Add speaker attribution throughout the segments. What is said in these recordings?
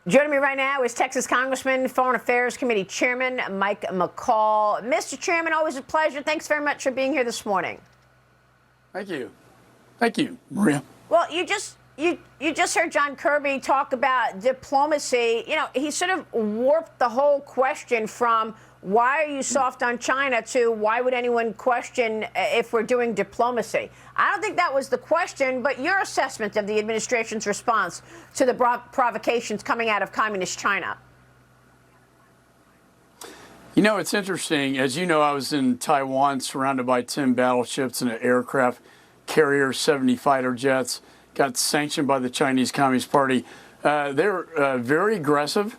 Speaker 1: Joining me right now is Texas Congressman, Foreign Affairs Committee Chairman Mike McCaul. Mr. Chairman, always a pleasure. Thanks very much for being here this morning.
Speaker 2: Thank you. Thank you, Maria.
Speaker 1: Well, you just heard John Kirby talk about diplomacy. You know, he sort of warped the whole question from why are you soft on China to why would anyone question if we're doing diplomacy? I don't think that was the question, but your assessment of the administration's response to the provocations coming out of communist China.
Speaker 2: You know, it's interesting. As you know, I was in Taiwan surrounded by 10 battleships and an aircraft carrier, 70 fighter jets, got sanctioned by the Chinese Communist Party. They're very aggressive.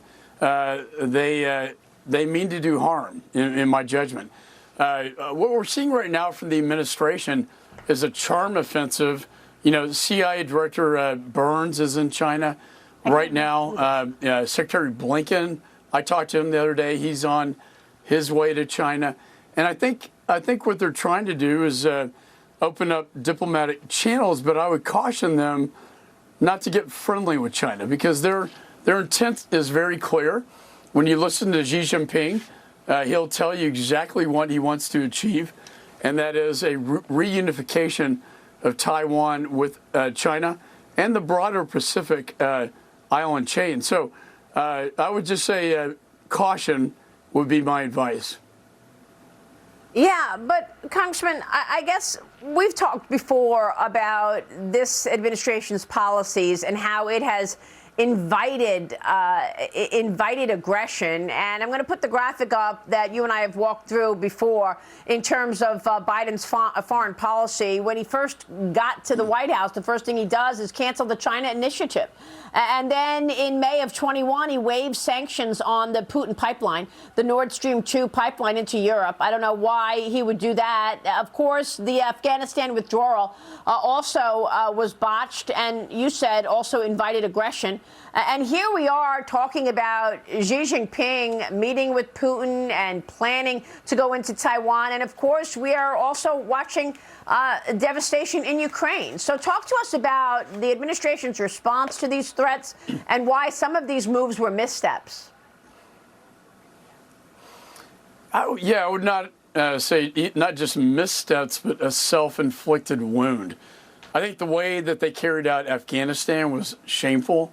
Speaker 2: They mean to do harm, in my judgment. What we're seeing right now from the administration is a charm offensive. You know, CIA Director Burns is in China right now. Secretary Blinken, I talked to him the other day. He's on his way to China. And I think what they're trying to do is open up diplomatic channels, but I would caution them not to get friendly with China because their intent is very clear. When you listen to Xi Jinping, he'll tell you exactly what he wants to achieve, and that is a reunification of Taiwan with China and the broader Pacific island chain. So I would just say caution would be my advice.
Speaker 1: Yeah, but Congressman, I guess we've talked before about this administration's policies and how it has invited aggression. And I'm going to put the graphic up that you and I have walked through before in terms of Biden's foreign policy. When he first got to the White House, the first thing he does is cancel the China initiative. And then in May of 21, he waived sanctions on the Putin pipeline, the Nord Stream 2 pipeline into Europe. I don't know why he would do that. Of course, the Afghanistan withdrawal also was botched, and you said also invited aggression. And here we are talking about Xi Jinping meeting with Putin and planning to go into Taiwan. And of course, we are also watching devastation in Ukraine. So talk to us about the administration's response to these threats and why some of these moves were missteps.
Speaker 2: I would not say not just missteps, but a self-inflicted wound. I think the way that they carried out Afghanistan was shameful.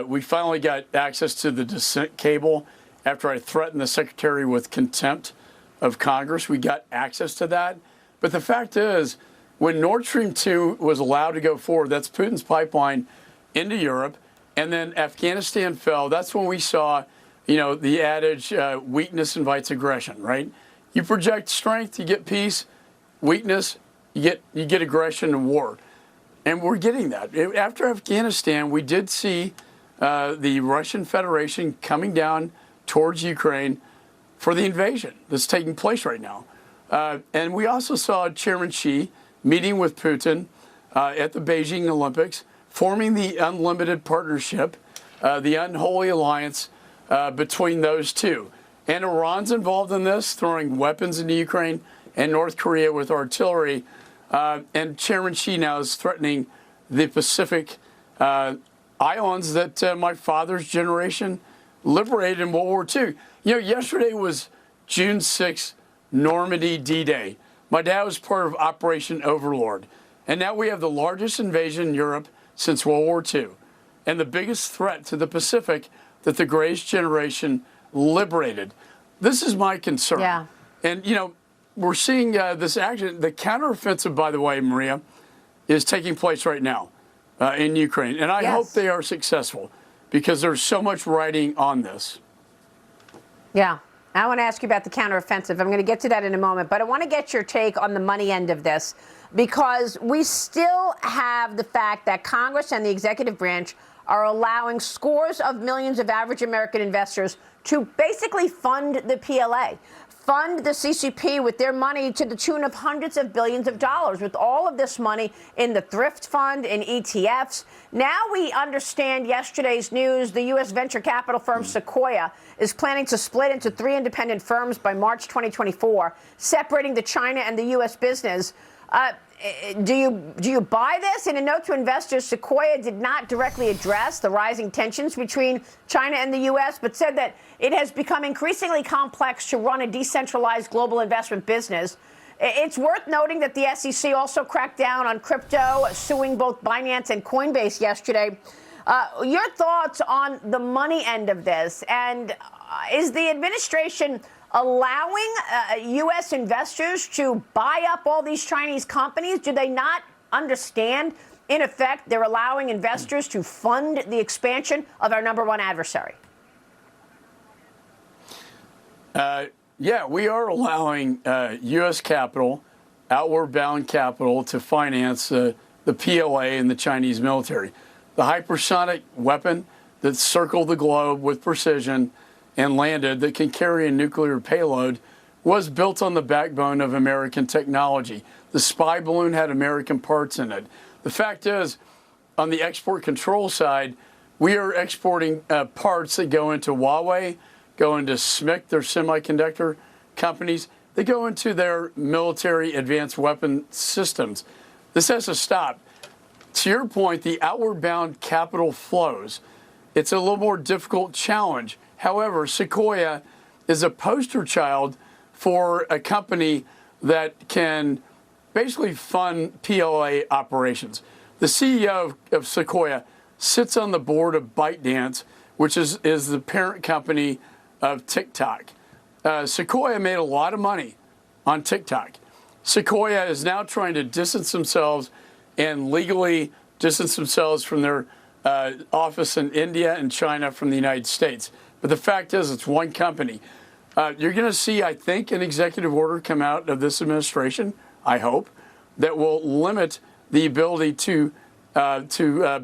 Speaker 2: We finally got access to the dissent cable after I threatened the secretary with contempt of Congress. We got access to that. But the fact is, when Nord Stream 2 was allowed to go forward, that's Putin's pipeline into Europe, and then Afghanistan fell, that's when we saw, you know, the adage, weakness invites aggression, right? You project strength, you get peace. Weakness, you get aggression and war. And we're getting that. After Afghanistan, we did see the Russian Federation coming down towards Ukraine for the invasion that's taking place right now. And we also saw Chairman Xi meeting with Putin at the Beijing Olympics, forming the unlimited partnership, the unholy alliance between those two. And Iran's involved in this, throwing weapons into Ukraine, and North Korea with artillery. And Chairman Xi now is threatening the Pacific islands that my father's generation liberated in World War II. You know, yesterday was June 6th, Normandy D-Day. My dad was part of Operation Overlord. And now we have the largest invasion in Europe since World War II and the biggest threat to the Pacific that the greatest generation liberated. This is my concern.
Speaker 1: Yeah.
Speaker 2: And, you know, we're seeing this action. The counteroffensive, by the way, Maria, is taking place right now in Ukraine. And I hope they are successful because there's so much writing on this.
Speaker 1: Yeah. I want to ask you about the counteroffensive. I'm going to get to that in a moment, but I want to get your take on the money end of this because we still have the fact that Congress and the executive branch are allowing scores of millions of average American investors to basically fund the PLA, fund the CCP with their money to the tune of hundreds of billions of dollars, with all of this money in the thrift fund, in ETFs. Now we understand yesterday's news, the U.S. venture capital firm Sequoia is planning to split into 3 independent firms by March 2024, separating the China and the U.S. business. Do you buy this? In a note to investors, Sequoia did not directly address the rising tensions between China and the U.S., but said that it has become increasingly complex to run a decentralized global investment business. It's worth noting that the SEC also cracked down on crypto, suing both Binance and Coinbase yesterday. Your thoughts on the money end of this, and is the administration allowing U.S. investors to buy up all these Chinese companies? Do they not understand, in effect, they're allowing investors to fund the expansion of our number one adversary?
Speaker 2: Yeah, we are allowing U.S. capital, outward bound capital, to finance the PLA and the Chinese military. The hypersonic weapon that circled the globe with precision and landed, that can carry a nuclear payload, was built on the backbone of American technology. The spy balloon had American parts in it. The fact is, on the export control side, we are exporting parts that go into Huawei, go into SMIC, their semiconductor companies. They go into their military advanced weapon systems. This has to stop. To your point, the outward bound capital flows. It's a little more difficult challenge. However, Sequoia is a poster child for a company that can basically fund PLA operations. The CEO of Sequoia sits on the board of ByteDance, which is the parent company of TikTok. Sequoia made a lot of money on TikTok. Sequoia is now trying to distance themselves and legally distance themselves from their office in India and China from the United States. But the fact is, it's one company. You're going to see, I think, an executive order come out of this administration, I hope, that will limit the ability to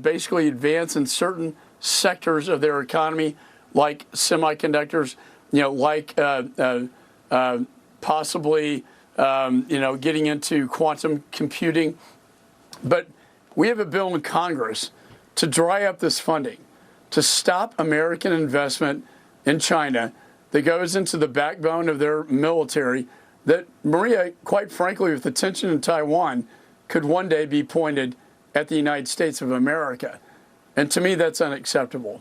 Speaker 2: basically advance in certain sectors of their economy, like semiconductors, like possibly, getting into quantum computing. But we have a bill in Congress to dry up this funding, to stop American investment in China that goes into the backbone of their military, that, Maria, quite frankly, with the tension in Taiwan, could one day be pointed at the United States of America. And to me, that's unacceptable.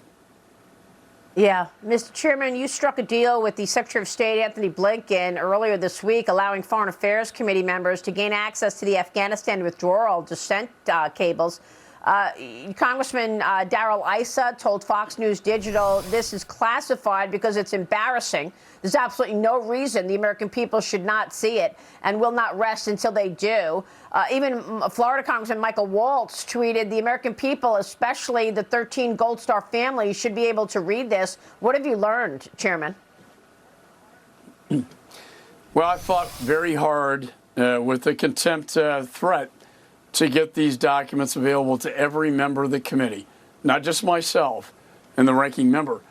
Speaker 1: Yeah. Mr. Chairman, you struck a deal with the Secretary of State, Anthony Blinken, earlier this week, allowing Foreign Affairs Committee members to gain access to the Afghanistan withdrawal descent cables. Congressman Darrell Issa told Fox News Digital this is classified because it's embarrassing. There's absolutely no reason the American people should not see it and will not rest until they do. Even Florida Congressman Michael Waltz tweeted, the American people, especially the 13 Gold Star families, should be able to read this. What have you learned, Chairman?
Speaker 2: Well, I fought very hard with the contempt threat to get these documents available to every member of the committee, not just myself and the ranking member,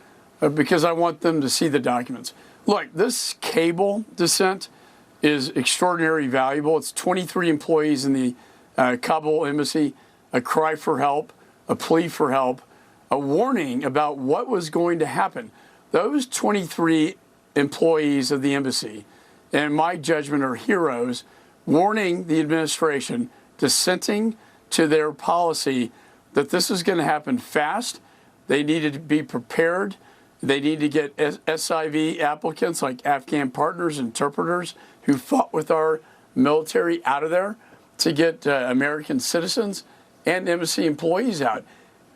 Speaker 2: because I want them to see the documents. Look, this cable descent is extraordinarily valuable. It's 23 employees in the Kabul embassy, a cry for help, a plea for help, a warning about what was going to happen. Those 23 employees of the embassy, in my judgment, are heroes, warning the administration, dissenting to their policy, that this is going to happen fast. They needed to be prepared. They need to get SIV applicants like Afghan partners, interpreters who fought with our military out of there, to get American citizens and embassy employees out.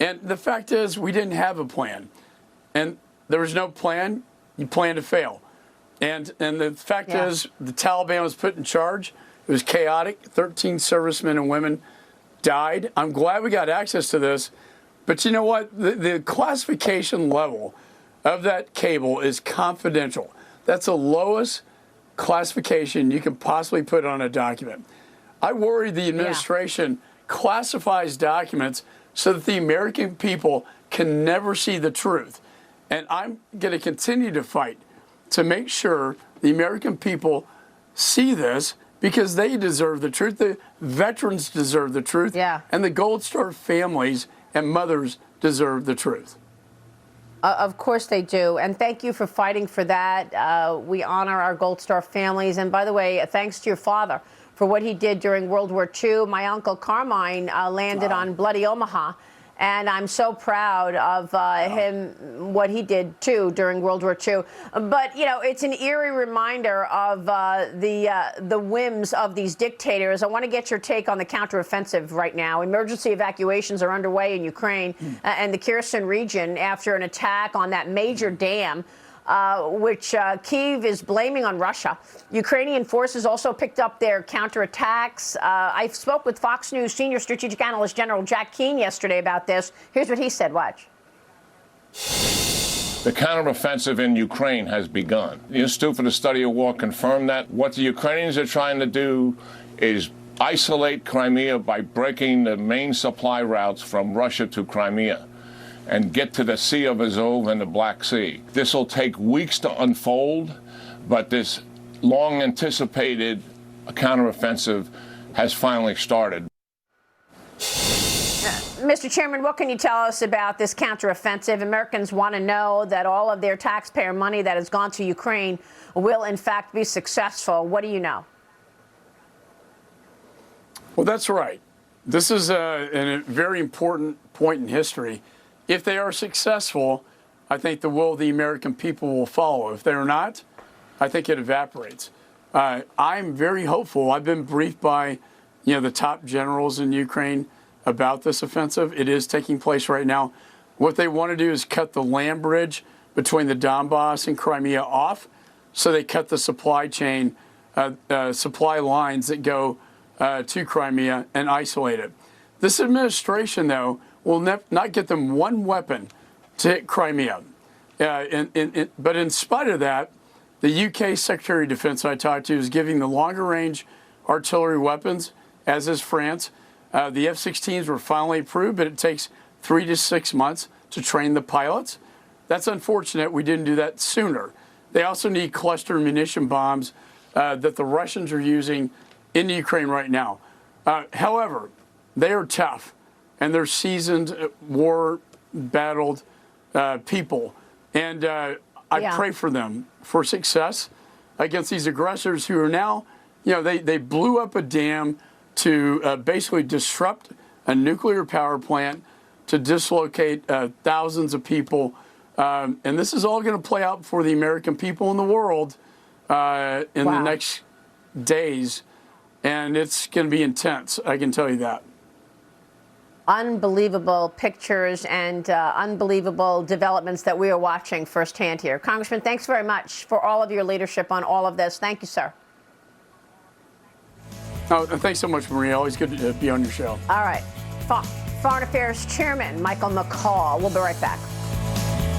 Speaker 2: And the fact is, we didn't have a plan. And there was no plan. You plan to fail. And the fact is, the Taliban was put in charge. It was chaotic. 13 servicemen and women died. I'm glad we got access to this. But you know what? The classification level of that cable is confidential. That's the lowest classification you can possibly put on a document. I worry the administration classifies documents so that the American people can never see the truth. And I'm going to continue to fight to make sure the American people see this, because they deserve the truth. The veterans deserve the truth.
Speaker 1: Yeah.
Speaker 2: And the Gold Star families and mothers deserve the truth.
Speaker 1: Of course they do. And thank you for fighting for that. We honor our Gold Star families. And by the way, thanks to your father for what he did during World War II. My uncle Carmine landed on Bloody Omaha. And I'm so proud of him, what he did, too, during World War II. But, you know, it's an eerie reminder of the whims of these dictators. I want to get your take on the counteroffensive right now. Emergency evacuations are underway in Ukraine and the Kherson region after an attack on that major dam, which Kyiv is blaming on Russia. Ukrainian forces also picked up their counterattacks. I spoke with Fox News senior strategic analyst General Jack Keane yesterday about this. Here's what he said. Watch.
Speaker 3: The counteroffensive in Ukraine has begun. The Institute for the Study of War confirmed that. What the Ukrainians are trying to do is isolate Crimea by breaking the main supply routes from Russia to Crimea and get to the Sea of Azov and the Black Sea. This will take weeks to unfold, but this long-anticipated counteroffensive has finally started.
Speaker 1: Mr. Chairman, what can you tell us about this counteroffensive? Americans want to know that all of their taxpayer money that has gone to Ukraine will, in fact, be successful. What do you know?
Speaker 2: Well, that's right. This is a very important point in history. If they are successful, I think the will of the American people will follow. If they're not, I think it evaporates. I'm very hopeful. I've been briefed by, the top generals in Ukraine about this offensive. It is taking place right now. What they want to do is cut the land bridge between the Donbass and Crimea off, so they cut the supply chain, supply lines that go to Crimea and isolate it. This administration, though, will not get them one weapon to hit Crimea. But in spite of that, the UK Secretary of Defense I talked to is giving the longer-range artillery weapons, as is France. The F-16s were finally approved, but it takes 3 to 6 months to train the pilots. That's unfortunate. We didn't do that sooner. They also need cluster munition bombs that the Russians are using in Ukraine right now. However, they are tough, and they're seasoned, war-battled people. And I pray for them for success against these aggressors who are now, they blew up a dam to basically disrupt a nuclear power plant, to dislocate thousands of people. And this is all going to play out for the American people in the world in the next days. And it's going to be intense, I can tell you that.
Speaker 1: Unbelievable pictures and unbelievable developments that we are watching firsthand here. Congressman, thanks very much for all of your leadership on all of this. Thank you, sir.
Speaker 2: Oh, thanks so much, Maria. Always good to be on your show.
Speaker 1: All right. Foreign Affairs Chairman Michael McCaul. We'll be right back.